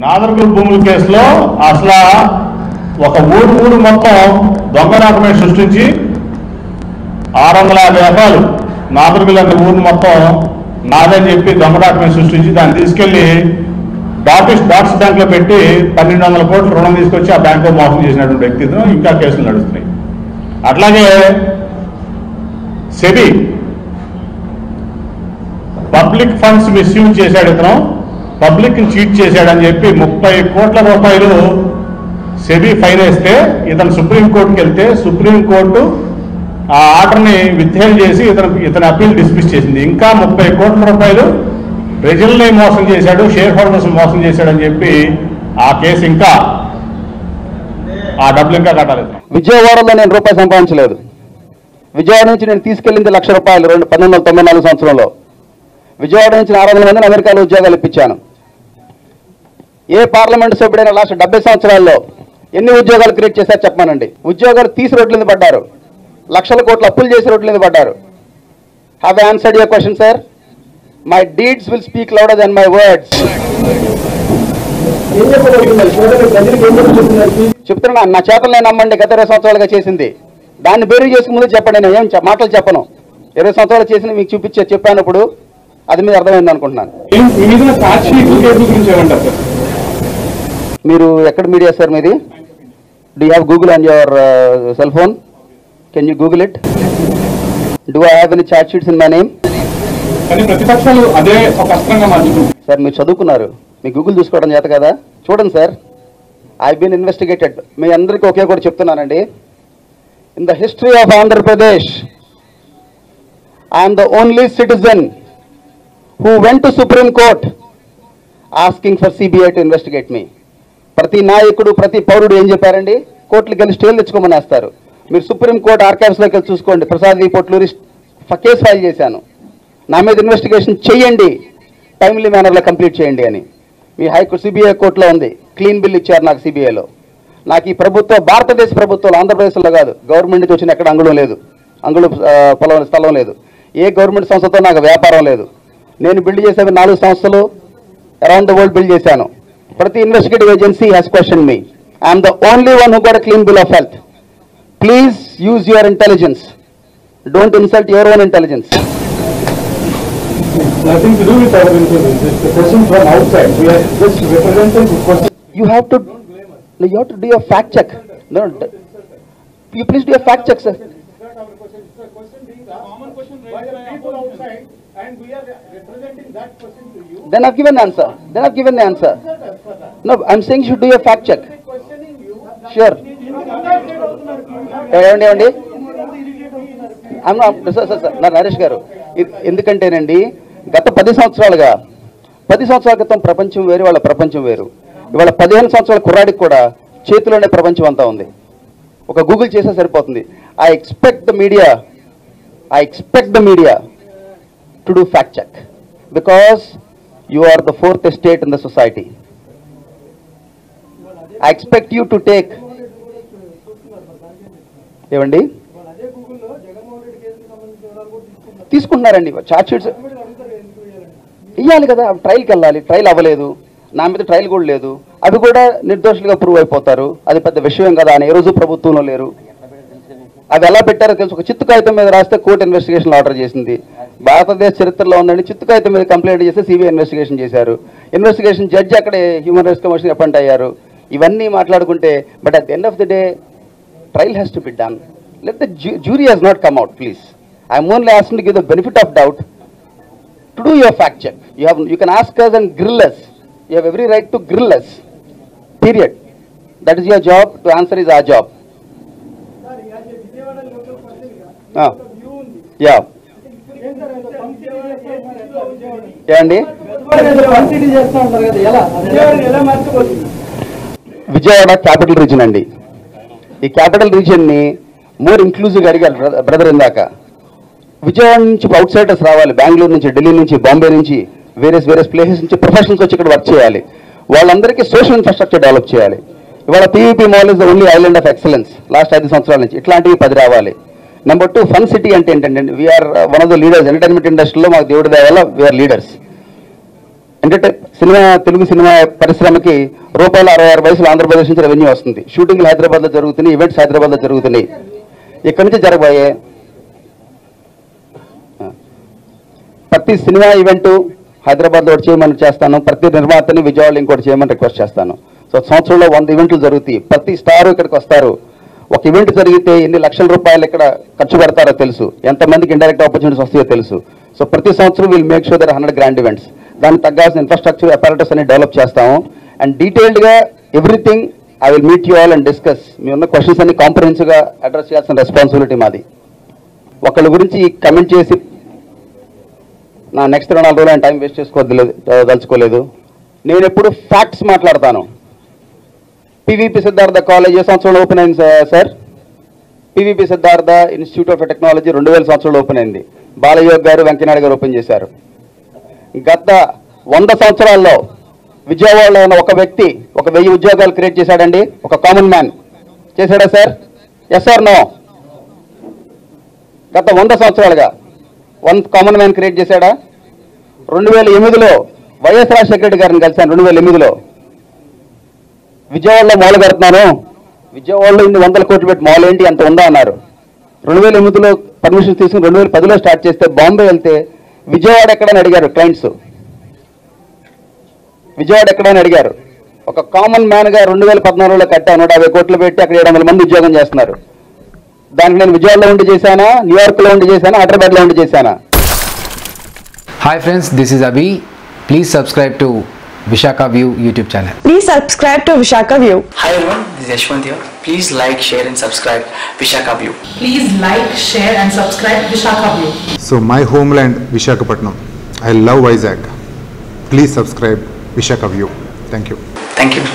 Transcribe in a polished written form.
నాదర్గుల్ భూముల కేసులో అసలు ఒక ఊరు మొత్తం దొంగ డాక్యుమెంట్ సృష్టించి 650 ఎకరాలు నాదర్గుల్ అనే ఊరు మొత్తం నాదని చెప్పి దొంగ డాక్యుమెంట్ సృష్టించి దాన్ని తీసుకెళ్లి డాట్స్ బ్యాంక్ లో పెట్టి 1200 కోట్ల రుణం తీసుకొచ్చి ఆ బ్యాంకు మోసం చేసినటువంటి వ్యక్తితో ఇంకా కేసులు నడుస్తున్నాయి. అట్లాగే సెబీ పబ్లిక్ ఫండ్స్ మిస్యూజ్ చేశాడు, ఇతను పబ్లిక్ చీట్ చేశాడని చెప్పి 30 కోట్ల రూపాయలు సెబీ ఫైన్ వేస్తే ఇతను సుప్రీంకోర్టుకి వెళ్తే సుప్రీంకోర్టు ఆ ఆర్డర్ని విత్హెల్డ్ చేసి ఇతని అప్పీల్ డిస్మిస్ చేసింది. ఇంకా 30 కోట్ల రూపాయలు ప్రజల్ని మోసం చేశాడు, షేర్ హోల్డర్స్ మోసం చేశాడని చెప్పి ఆ కేసు ఇంకా ఆ డబ్బులు ఇంకా కట్టాలి. విజయవాడలో నేను రూపాయి సంపాదించలేదు. విజయవాడ నుంచి నేను తీసుకెళ్లింది ₹1,00,000 1994 సంవత్సరంలో. విజయవాడ నుంచి 600 మందిని అమెరికాలో ఉద్యోగాలు ఇప్పించాను. ఏ పార్లమెంట్ సభ్యుడైనా లాస్ట్ 70 సంవత్సరాల్లో ఎన్ని ఉద్యోగాలు క్రియేట్ చేశారు చెప్పమానండి. ఉద్యోగాలు తీసి రోడ్ల మీద పడ్డారు, లక్షల కోట్ల అప్పులు చేసి రోడ్ల మీద పడ్డారు. Have answered your question sir? My deeds will speak louder than my words. చెప్తున్నా, నా చేతలు నేను నమ్మండి. గత 20 సంవత్సరాలుగా చేసింది దాన్ని బేరీ చేసుకు ముందు చెప్పండి. నేను ఏం మాటలు చెప్పను. 20 సంవత్సరాలు చేసిన మీకు చెప్పానప్పుడు అది మీరు అర్థమైంది అనుకుంటున్నాను. మీరు ఎక్కడ మీడియా సార్ మీది? Do you have Google on your cell phone? Can you Google it? Do I have any చాట్ షీట్స్ ఇన్ మై నేమ్? ప్రతిపక్షాలు అదే ఒక అస్త్రంగా మార్చుకుంటారు. సార్ మీరు చదువుకున్నారు, మీ గూగుల్ చూసుకోవడం చేత కదా, చూడండి సార్. I been investigated. మీ అందరికీ ఒకే కూడా చెప్తున్నానండి. In the history of Andhra Pradesh I'm the only citizen who went to Supreme Court asking for CBI to investigate me. ప్రతి నాయకుడు ప్రతి పౌరుడు ఏం చెప్పారండి? కోర్టులకు వెళ్ళి స్టేలు తెచ్చుకోమనేస్తారు. మీరు సుప్రీం కోర్టు ఆర్కైవ్స్లోకి వెళ్ళి చూసుకోండి. ప్రసాద్ రిపోర్ట్లు కేసు ఫైల్ చేశాను, నా మీద ఇన్వెస్టిగేషన్ చేయండి, టైమ్లీ మేనర్లో కంప్లీట్ చేయండి అని. మీ హైకోర్టు సిబిఐ కోర్టులో ఉంది. క్లీన్ బిల్ ఇచ్చారు నాకు సిబిఐలో. నాకు ఈ ప్రభుత్వం, భారతదేశ ప్రభుత్వంలో, ఆంధ్రప్రదేశ్లో కాదు, గవర్నమెంట్ నుంచి వచ్చిన ఎక్కడ అంగుళం లేదు, స్థలం లేదు. ఏ గవర్నమెంట్ సంస్థతో నాకు వ్యాపారం లేదు. నేను బిల్డ్ చేసేవి 4 సంస్థలు అరౌండ్ ద వరల్డ్ బిల్డ్ చేశాను. ప్రతి investigative agency has question me. I'm the only one who got a clean bill of health. Please use your intelligence. Don't insult your own intelligence. Nothing to do with our intelligence. It's the question from outside. We are just representing the question. You have to do a fact check. No, you please do a fact check, sir. And we are representing that person to you. Then I've given the answer. No, I'm saying you should do a fact check. Sure. ఏమండి sir Naresh గారు, ఎందుకంటేనండి గత 10 సంవత్సరాలుగా 10 సంవత్సరాల క్రితం ప్రపంచం వేరు, వాళ్ళ ప్రపంచం వేరు. ఇవాళ 15 సంవత్సరాల కుర్రాడికి కూడా చేతిలోనే ప్రపంచం అంతా ఉంది. ఒక గూగుల్ చేస్తే సరిపోతుంది. I expect the media to do fact check, because you are the fourth estate in the society. I expect you to take ఏవండి తీసుకుంటున్నారండి చార్ట్ షీట్స్ ఇవ్వాలి కదా, ట్రయల్కి వెళ్ళాలి. ట్రయల్ అవ్వలేదు, నా మీద ట్రయల్ కూడా లేదు, అవి కూడా నిర్దోషులుగా ప్రూవ్ అయిపోతారు. అది పెద్ద విషయం కదా అని ఏ రోజు ప్రభుత్వంలో లేరు. అది ఎలా పెట్టారో తెలుసు. ఒక చిత్తు కాగితం మీద రాస్తే కోర్టు ఇన్వెస్టిగేషన్ ఆర్డర్ చేసింది. భారతదేశ చరిత్రలో ఉందండి, చిత్తు కాగితం మీద కంప్లైంట్ చేస్తే సిబిఐ ఇన్వెస్టిగేషన్ చేశారు. ఇన్వెస్టిగేషన్ జడ్జి అక్కడే హ్యూమన్ రైట్స్ కమిషన్ అపాయింట్ అయ్యారు. ఇవన్నీ మాట్లాడుకుంటే, but at the end of the day trial has to be done. Let the jury has not come out, please. I am only asking to give the benefit of doubt, to do your fact check. You can ask us and grill us. You have every right to grill us. Period. That is your job. To answer is our job. Yeah. ఏమండి Vijayawada capital region అండి. ఈ capital రీజియన్ని more ఇంక్లూజివ్గా అడిగారు brother ఇందాక. విజయవాడ నుంచి out Zydus రావాలి, బెంగళూరు నుంచి, ఢిల్లీ నుంచి, బాంబే నుంచి, వేరియస్ ప్లేసెస్ నుంచి ప్రొఫెషనల్స్ వచ్చి ఇక్కడ వర్క్ చేయాలి. వాళ్ళందరికీ సోషల్ ఇన్ఫ్రాస్ట్రక్చర్ డెవలప్ చేయాలి. ఇవాళ PVP mall is the only island of excellence last 5 సంవత్సరాల నుంచి. ఇట్లాంటివి 10 రావాలి. నెంబర్ 2, ఫన్ సిటీ అంటే ఏంటంటే we're one of the leaders entertainment ఇండస్ట్రీలో. మాకు దేవుడి దయ వల్ల we're leaders. Cinema Telugu cinema పరిశ్రమకి రూపాయలు 66 వయసులో ఆంధ్రప్రదేశ్ నుంచి రెవెన్యూ వస్తుంది. షూటింగ్లు హైదరాబాద్లో జరుగుతున్నాయి, ఈవెంట్స్ హైదరాబాద్లో జరుగుతున్నాయి. ఇక్కడి నుంచి జరగబోయే ప్రతి సినిమా ఈవెంటు హైదరాబాద్లో ఒకటి చేయమని చేస్తాను, ప్రతి నిర్మాతని విజయవాడలో ఇంకోటి చేయమని రిక్వెస్ట్ చేస్తాను. సో సంవత్సరంలో 100 ఈవెంట్లు జరుగుతాయి. ప్రతి స్టారు ఇక్కడికి వస్తారు. ఒక ఈవెంట్ జరిగితే ఎన్ని లక్షల రూపాయలు ఇక్కడ ఖర్చు పెడతారో తెలుసు, ఎంతమందికి ఇండైరెక్ట్ ఆపర్చునిటీస్ వస్తాయో తెలుసు. సో ప్రతి సంవత్సరం will make sure there 100 grand events. దానికి తగ్గాల్సిన ఇన్ఫ్రాస్ట్రక్చర్ అపారటస్ అని డెవలప్ చేస్తాము. అండ్ డీటెయిల్డ్గా everything I will meet you all and discuss. మీ ఉన్న క్వశ్చన్స్ అన్ని కాంప్రహెన్సివ్గా అడ్రస్ చేయాల్సిన రెస్పాన్సిబిలిటీ మాది. ఒకళ్ళ గురించి కమెంట్ చేసి నా నెక్స్ట్ 4 రోజులు టైం వేస్ట్ దలుచుకోలేదు. నేను ఎప్పుడు ఫ్యాక్ట్స్ మాట్లాడతాను. పివిపి సిద్ధార్థ కాలేజ్ ఏ సంవత్సరంలో ఓపెన్ అయింది sir? PVP Siddhartha institute of technology 2000 సంవత్సరంలో ఓపెన్ అయింది. బాలయోగ్ గారు, వెంకయ్యనాయుడు గారు ఓపెన్ చేశారు. గత 100 సంవత్సరాల్లో విజయవాడలో ఉన్న ఒక వ్యక్తి 1000 ఉద్యోగాలు క్రియేట్ చేశాడండి. ఒక కామన్ మ్యాన్ చేశాడా సార్? Yes or no? గత 100 సంవత్సరాలుగా 1 కామన్ మ్యాన్ క్రియేట్ చేశాడా? 2008లో వైఎస్ రాజశేఖర రెడ్డి గారిని కలిశాను. 2008లో విజయవాడలో మాల్ కడుతున్నాను, విజయవాడలో ఇన్ని 100 కోట్లు పెట్టి మాల్ ఏంటి అంత ఉందా అన్నారు. 2008లో పర్మిషన్ తీసుకుని 2010లో స్టార్ట్ చేస్తే బాంబే వెళ్తే విజయవాడ ఎక్కడని అడిగారు క్లయింట్స్. విజయవాడ ఎక్కడని అడిగారు. ఒక కామన్ మ్యాన్గా 2014లో కట్టా 150 కోట్లు పెట్టి అక్కడ 700 మంది ఉద్యోగం చేస్తున్నారు. దానికి నేను విజయవాడలో ఉండి చేశానా, న్యూయార్క్లో ఉండి చేశానా, హైదరాబాద్లో ఉండి చేశానా? Hi friends, this is Abhi. Please subscribe to Vishaka View YouTube channel. Please subscribe to Vishaka View. Hi everyone, this is Yashwant here. Please like, share and subscribe Vishaka View. Please like, share and subscribe Vishaka View. So my homeland Vishakhapatnam. I love Vizag. Please subscribe Vishaka View. Thank you. Thank you.